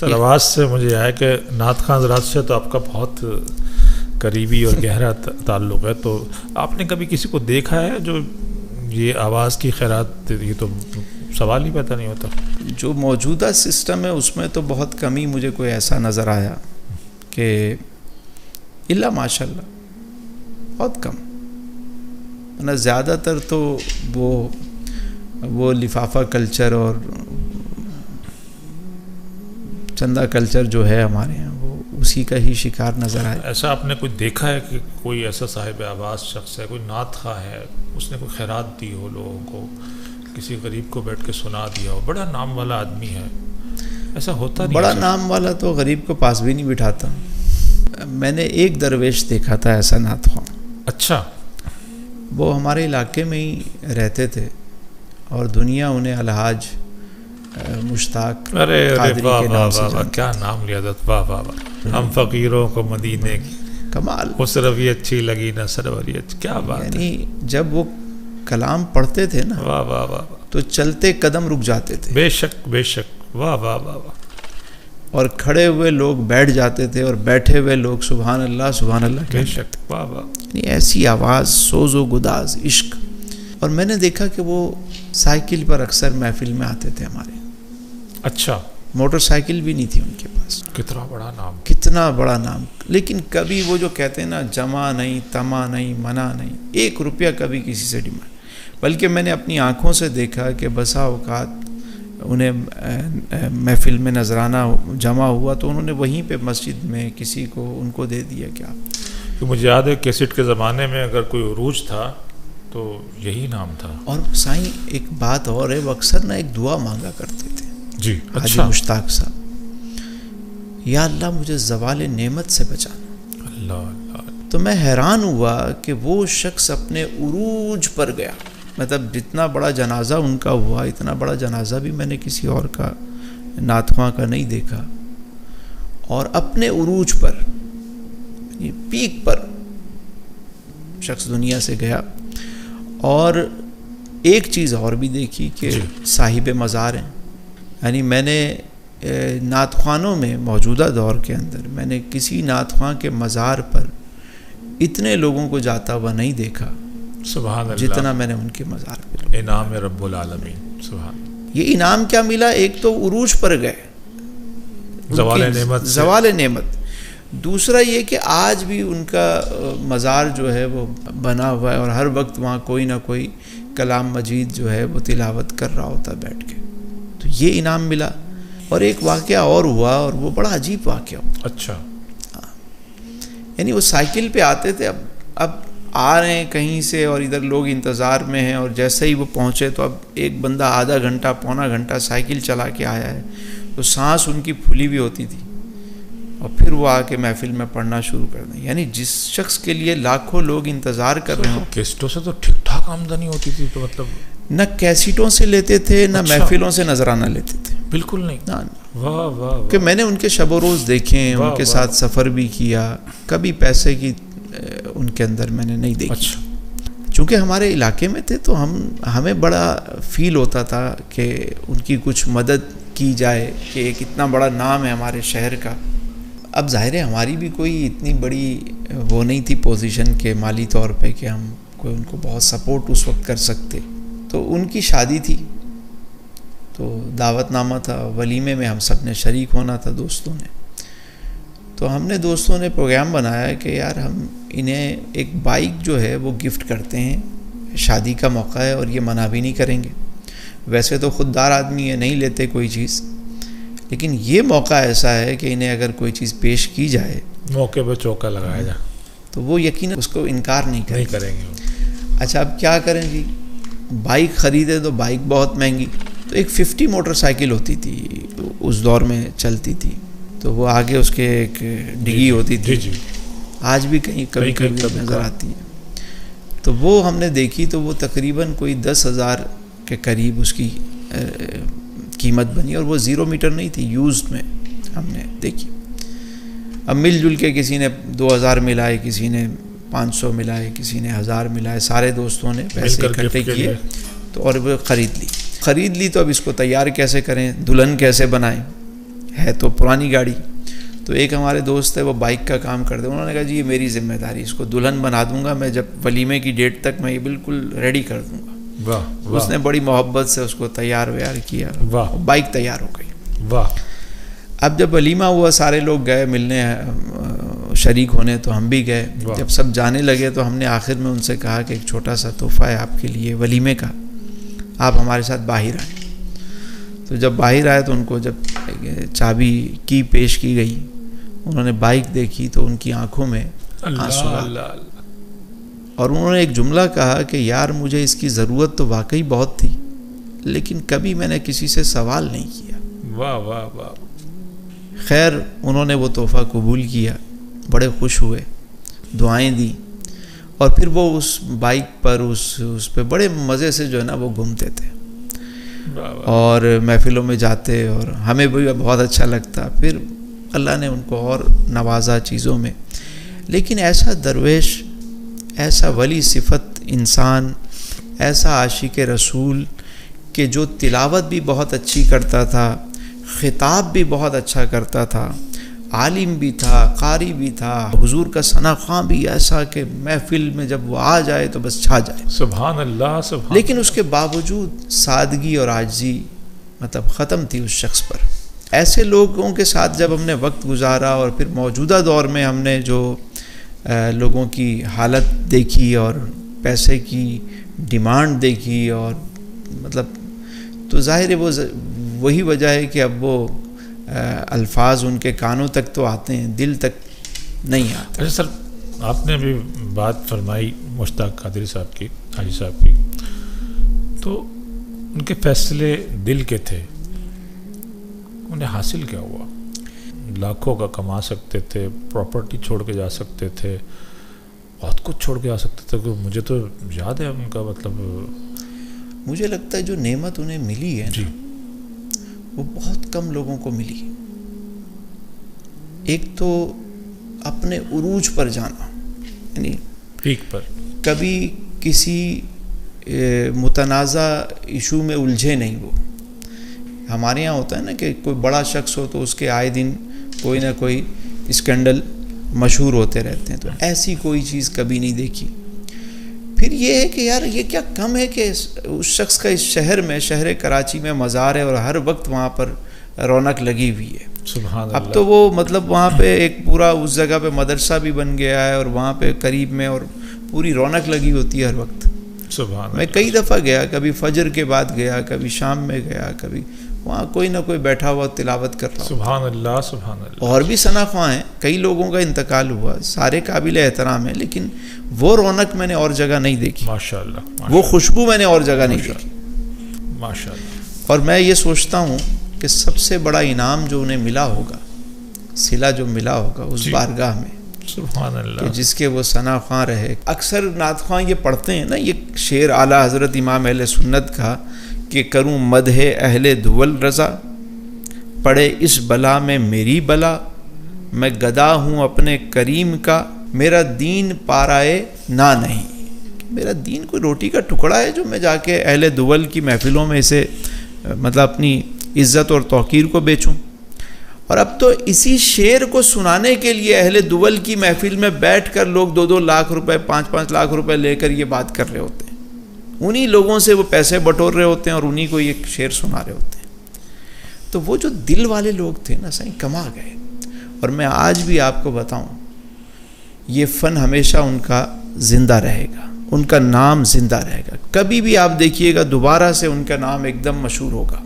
Sir आवाज़ से मुझे आया कि नात खां हज़रात से तो आपका बहुत करीबी और गहरा ताल्लुक़ है, तो आपने कभी किसी को देखा है जो ये आवाज़ की खैरात, ये तो सवाल ही पता नहीं होता। जो मौजूदा सिस्टम है उसमें तो बहुत कम ही मुझे कोई ऐसा नज़र आया कि इल्ला माशाल्लाह बहुत कम, वरना ज़्यादातर तो वो लिफाफा कल्चर और चंदा कल्चर जो है हमारे यहाँ, वो उसी का ही शिकार नज़र आया। ऐसा आपने कोई देखा है कि कोई ऐसा साहिब आवाज़ शख्स है, कोई नात खा है, उसने कोई खैरात दी हो लोगों को, किसी गरीब को बैठ के सुना दिया हो, बड़ा नाम वाला आदमी है, ऐसा होता नहीं? बड़ा नाम वाला तो गरीब को पास भी नहीं बिठाता। मैंने एक दरवेश देखा था ऐसा नात खा। अच्छा। वो हमारे इलाके में ही रहते थे और दुनिया उन्हें अलहाज मुश्ताक कादरी के नाम से जानती। क्या नाम लिया था, वाह वाह वाह। हम फ़कीरों को मदीने की कमाल, मुसरफ़ी अच्छी लगी ना सरवरी, क्या बात है। यानी जब वो कलाम पढ़ते थे ना, वाह वाह वाह, तो चलते कदम रुक जाते थे। बेशक बेशक, वाह वाह वाह वाह। और खड़े हुए लोग बैठ जाते थे और बैठे हुए लोग सुभान अल्लाह बेशक, वाह वाह। ऐसी आवाज़, सोजो गुदाज, इश्क। और मैंने देखा कि वो साइकिल पर अक्सर महफिल में आते थे हमारे। अच्छा। मोटरसाइकिल भी नहीं थी उनके पास। कितना बड़ा नाम, कितना बड़ा नाम। लेकिन कभी वो जो कहते हैं ना, जमा नहीं, तमा नहीं, मना नहीं, 1 रुपया कभी किसी से डिमांड। बल्कि मैंने अपनी आँखों से देखा कि बसा औकात उन्हें महफिल में नजराना जमा हुआ तो उन्होंने वहीं पे मस्जिद में किसी को उनको दे दिया। क्या तो मुझे याद है कैसेट के ज़माने में अगर कोई उरूज था तो यही नाम था। और साईं एक बात और है, वो अक्सर ना एक दुआ मांगा करते थे जी। हाजी अच्छा। मुश्ताक साहब, या अल्लाह मुझे ज़वाल नेमत से बचाना। अल्लाह अल्लाह। तो मैं हैरान हुआ कि वो शख्स अपने उरूज पर गया। मतलब जितना बड़ा जनाजा उनका हुआ, इतना बड़ा जनाजा भी मैंने किसी और का, नात ख्वां का नहीं देखा। और अपने उरूज पर, पीक पर शख्स दुनिया से गया। और एक चीज़ और भी देखी कि साहिब मज़ार हैं। यानी मैंने नात ख्वानों में मौजूदा दौर के अंदर मैंने किसी नात ख्वां के मज़ार पर इतने लोगों को जाता हुआ नहीं देखा सुभान अल्लाह, जितना मैंने उनके मज़ार पे। इनाम है रब्बुल आलमीन। सुभान। ये इनाम क्या मिला? एक तो उरूज पर गए, ज़वाल नेमत। दूसरा ये कि आज भी उनका मज़ार जो है वो बना हुआ है और हर वक्त वहाँ कोई ना कोई कलाम मजीद जो है वो तिलावत कर रहा होता बैठ के। तो ये इनाम मिला। और एक वाक़या और हुआ, और वो बड़ा अजीब वाक़या हुआ। अच्छा। यानी वो साइकिल पे आते थे, अब आ रहे हैं कहीं से और इधर लोग इंतज़ार में हैं, और जैसे ही वो पहुँचे तो अब एक बंदा आधा घंटा पौना घंटा साइकिल चला के आया है, तो सांस उनकी फूली भी होती थी, और फिर वो आके महफिल में पढ़ना शुरू कर दें। यानी जिस शख्स के लिए लाखों लोग इंतज़ार कर रहे हो। कैसेटों से तो ठीक ठाक आमदनी होती थी, तो मतलब न कैसेटों से लेते थे, न महफिलों से नजराना लेते थे, बिल्कुल नहीं। ना। वाह वाह। कि मैंने उनके शब रोज़ देखे, उनके साथ सफ़र भी किया, कभी पैसे की उनके अंदर मैंने नहीं देखी। अच्छा। चूँकि हमारे इलाके में थे तो हमें बड़ा फील होता था कि उनकी कुछ मदद की जाए, कि एक इतना बड़ा नाम है हमारे शहर का। अब ज़ाहिर है हमारी भी कोई इतनी बड़ी वो नहीं थी पोजीशन के माली तौर पे कि हम कोई उनको बहुत सपोर्ट उस वक्त कर सकते। तो उनकी शादी थी, तो दावतनामा था, वलीमे में हम सब ने शरीक होना था दोस्तों ने। तो हमने दोस्तों ने प्रोग्राम बनाया कि यार हम इन्हें एक बाइक जो है वो गिफ्ट करते हैं, शादी का मौका है और ये मना भी नहीं करेंगे। वैसे तो खुददार आदमी है, नहीं लेते कोई चीज़, लेकिन ये मौका ऐसा है कि इन्हें अगर कोई चीज़ पेश की जाए, मौके पे चौका लगाया जाए, तो वो यकीनन उसको इनकार नहीं करेंगे। अच्छा, अब क्या करें जी? बाइक ख़रीदे तो बाइक बहुत महंगी। तो एक 50 मोटरसाइकिल होती थी, उस दौर में चलती थी, तो वो आगे उसके एक डिगी होती थी। जी। आज भी कहीं कभी नज़र आती है। तो वो हमने देखी, तो वो तकरीबन कोई 10,000 के करीब उसकी कीमत बनी, और वो 0 मीटर नहीं थी, यूज्ड में हमने देखी। अब मिलजुल के किसी ने 2000 मिलाए, किसी ने 500 मिलाए, किसी ने 1000 मिलाए, सारे दोस्तों ने पैसे इकट्ठे किए तो और वो ख़रीद ली। तो अब इसको तैयार कैसे करें, दुल्हन कैसे बनाएं, है तो पुरानी गाड़ी। तो एक हमारे दोस्त है वो बाइक का काम करते, उन्होंने कहा जी ये मेरी जिम्मेदारी, इसको दुल्हन बना दूंगा मैं, जब वलीमे की डेट तक मैं ये बिल्कुल रेडी कर दूंगा। वाह वाह। उसने बड़ी मोहब्बत से उसको तैयार व्यार किया, वाह, बाइक तैयार हो गई। वाह। अब जब वलीमा हुआ सारे लोग गए मिलने शरीक होने, तो हम भी गए। जब सब जाने लगे तो हमने आखिर में उनसे कहा कि एक छोटा सा तोहफा है आपके लिए वलीमे का, आप हमारे साथ बाहर आए। तो जब बाहर आए तो उनको जब चाबी की पेश की गई, उन्होंने बाइक देखी तो उनकी आंखों में आंसू आ, और उन्होंने एक जुमला कहा कि यार मुझे इसकी ज़रूरत तो वाकई बहुत थी, लेकिन कभी मैंने किसी से सवाल नहीं किया। वाह वाह वाह। खैर उन्होंने वो तोहफ़ा कबूल किया, बड़े खुश हुए, दुआएं दी, और फिर वो उस बाइक पर उस पे बड़े मज़े से जो है ना वो घूमते थे और महफिलों में जाते, और हमें भी बहुत अच्छा लगता। फिर अल्लाह ने उनको और नवाजा चीज़ों में। लेकिन ऐसा दरवेश, ऐसा वली सिफत इंसान, ऐसा आशिक रसूल कि जो तिलावत भी बहुत अच्छी करता था, खिताब भी बहुत अच्छा करता था, आलिम भी था, कारी भी था, हुजूर का सना ख़्वां भी ऐसा कि महफिल में जब वो आ जाए तो बस छा जाए। सुभान अल्लाह सुभान। लेकिन उसके बावजूद सादगी और आजिज़ी मतलब ख़त्म थी उस शख्स पर। ऐसे लोगों के साथ जब हमने वक्त गुजारा और फिर मौजूदा दौर में हमने जो लोगों की हालत देखी और पैसे की डिमांड देखी, और मतलब तो ज़ाहिर है वो वही वजह है कि अब वो अल्फाज उनके कानों तक तो आते हैं, दिल तक नहीं आते। अच्छा सर, आपने अभी बात फरमाई मुश्ताक कादरी साहब की, हाजी साहब की, तो उनके फैसले दिल के थे, उन्हें हासिल क्या हुआ? लाखों का कमा सकते थे, प्रॉपर्टी छोड़ के जा सकते थे, बहुत कुछ छोड़ के आ सकते थे। मुझे तो याद है उनका मतलब, मुझे लगता है जो नेमत उन्हें मिली है जी, वो बहुत कम लोगों को मिली। एक तो अपने उरूज पर जाना, यानी पीक पर, कभी किसी मुतनाज़ा इशू में उलझे नहीं। वो हमारे यहाँ होता है ना कि कोई बड़ा शख्स हो तो उसके आए दिन कोई ना कोई स्कैंडल मशहूर होते रहते हैं, तो ऐसी कोई चीज़ कभी नहीं देखी। फिर ये है कि यार ये क्या कम है कि उस शख्स का इस शहर में, शहर कराची में मज़ार है और हर वक्त वहाँ पर रौनक लगी हुई है। सुभान अब तो वो मतलब वहाँ पे एक पूरा उस जगह पे मदरसा भी बन गया है और वहाँ पे करीब में और पूरी रौनक लगी होती है हर वक्त। सुभान मैं कई दफ़ा गया, कभी फजर के बाद गया, कभी शाम में गया, कभी वहाँ कोई ना कोई बैठा हुआ तिलावत कर रहा। सुभान अल्लाह सुभान अल्लाह। और भी सना ख्वां हैं, कई लोगों का इंतकाल हुआ, सारे काबिल एहतराम है, लेकिन वो रौनक मैंने और जगह नहीं देखी, माशाअल्लाह, वो खुशबू मैंने और जगह नहीं देखी, माशाअल्लाह। और मैं ये सोचता हूँ कि सबसे बड़ा इनाम जो उन्हें मिला होगा, सिला जो मिला होगा उस बारगाह में, सुभान अल्लाह, कि जिसके वो सना ख्वां रहे। अक्सर नात ख्वां ये पढ़ते हैं ना, ये शेर आला हज़रत इमाम अहले सुन्नत का कि करूँ मदहे अहले दुवल रज़ा, पड़े इस बला में मेरी बला, मैं गदा हूँ अपने करीम का, मेरा दीन पाराए ना नहीं। मेरा दीन कोई रोटी का टुकड़ा है जो मैं जाके अहले दुवल की महफिलों में इसे मतलब अपनी इज़्ज़त और तौकीर को बेचूं। और अब तो इसी शेर को सुनाने के लिए अहले दुवल की महफिल में बैठकर लोग 2-2 लाख रुपए, 5-5 लाख रुपए लेकर ये बात कर रहे होते हैं। उन्हीं लोगों से वो पैसे बटोर रहे होते हैं और उन्हीं को ये शेर सुना रहे होते हैं। तो वो जो दिल वाले लोग थे ना, सही कमा गए। और मैं आज भी आपको बताऊं, ये फ़न हमेशा उनका ज़िंदा रहेगा, उनका नाम ज़िंदा रहेगा। कभी भी आप देखिएगा दोबारा से उनका नाम एकदम मशहूर होगा।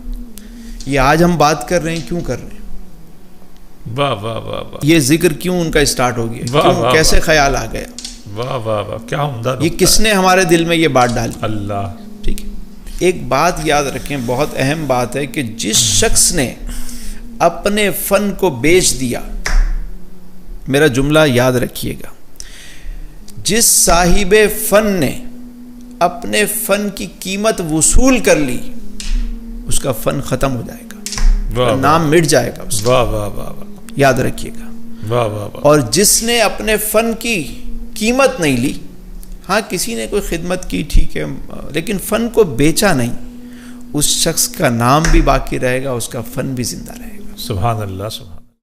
ये आज हम बात कर रहे हैं, क्यों कर रहे हैं? वाह वाह वाह वाह। ये जिक्र क्यों उनका स्टार्ट हो गया, वाह, क्यों, वाह, कैसे वाह, ख्याल आ गया? वाह वाह वाह, क्या उम्दा। ये किसने हमारे दिल में ये बात डाली? अल्लाह। ठीक है, एक बात याद रखें, बहुत अहम बात है कि जिस शख्स ने अपने फ़न को बेच दिया, मेरा जुमला याद रखिएगा, जिस साहिबे फ़न ने अपने फ़न की कीमत वसूल कर ली, उसका फ़न ख़त्म हो जाएगा, नाम मिट जाएगा उसका। वाह वाह वाह वाह, याद रखिएगा। वाह वाह वाह। और जिसने अपने फ़न की कीमत नहीं ली, हाँ किसी ने कोई खिदमत की ठीक है, लेकिन फ़न को बेचा नहीं, उस शख्स का नाम भी बाकी रहेगा, उसका फ़न भी ज़िंदा रहेगा। सुभान अल्लाह, सुभान